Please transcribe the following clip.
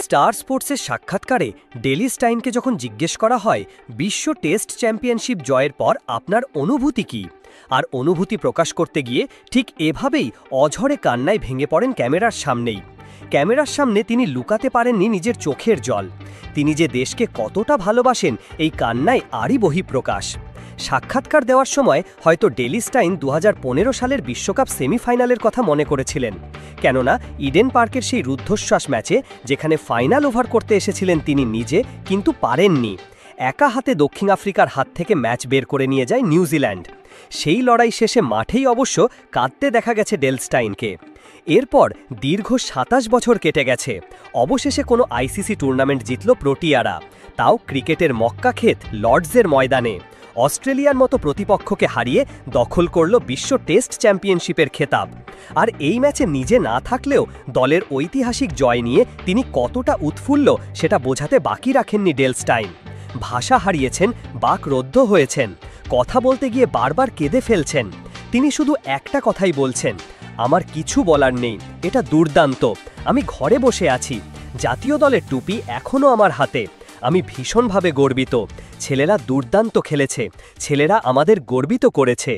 Star স্পোর্টসের সাক্ষাৎকারে daily স্টাইনকে যখন জিজ্ঞেস করা হয় বিশ্ব টেস্ট চ্যাম্পিয়নশিপ জয়ের পর আপনার অনুভূতি কী, আর অনুভূতি প্রকাশ করতে গিয়ে ঠিক এভাবেই অঝরে কান্নায় ভেঙে পড়েন ক্যামেরার সামনেই। ক্যামেরার সামনে তিনি লুকাতে পারেননি নিজের চোখের জল। তিনি যে দেশকে কতটা ভালোবাসেন এই কান্নায় আরই বহিঃপ্রকাশ। সাক্ষাৎকার দেওয়ার সময় হয়তো ডেলি স্টাইন 2015 সালের বিশ্বকাপ সেমিফাইনালের কথা মনে করেছিলেন, কেননা ইডেন পার্কের সেই রুদ্ধশ্বাস ম্যাচে যেখানে ফাইনাল ওভার করতে এসেছিলেন তিনি নিজে, কিন্তু পারেননি। একা হাতে দক্ষিণ আফ্রিকার হাত থেকে ম্যাচ বের করে নিয়ে যায় নিউজিল্যান্ড। সেই লড়াই শেষে মাঠেই অবশ্য কাঁদতে দেখা গেছে ডেল স্টাইনকে। এরপর দীর্ঘ 27 বছর কেটে গেছে, অবশেষে কোনো আইসিসি টুর্নামেন্ট জিতল প্রোটিয়ারা, তাও ক্রিকেটের মক্কাক্ষেত লর্ডসের ময়দানে। অস্ট্রেলিয়ার মতো প্রতিপক্ষকে হারিয়ে দখল করল বিশ্ব টেস্ট চ্যাম্পিয়নশিপের খেতাব। আর এই ম্যাচে নিজে না থাকলেও দলের ঐতিহাসিক জয় নিয়ে তিনি কতটা উৎফুল্ল সেটা বোঝাতে বাকি রাখেননি ডেল স্টাইন। ভাষা হারিয়েছেন, বাকরুদ্ধ হয়েছেন, কথা বলতে গিয়ে বারবার কেঁদে ফেলছেন। তিনি শুধু একটা কথাই বলছেন, আমার কিছু বলার নেই, এটা দুর্দান্ত, আমি ঘরে বসে আছি, জাতীয় দলের টুপি এখনও আমার হাতে, আমি ভীষণভাবে গর্বিত, ছেলেরা দুর্দান্ত খেলেছে, ছেলেরা আমাদের গর্বিত করেছে।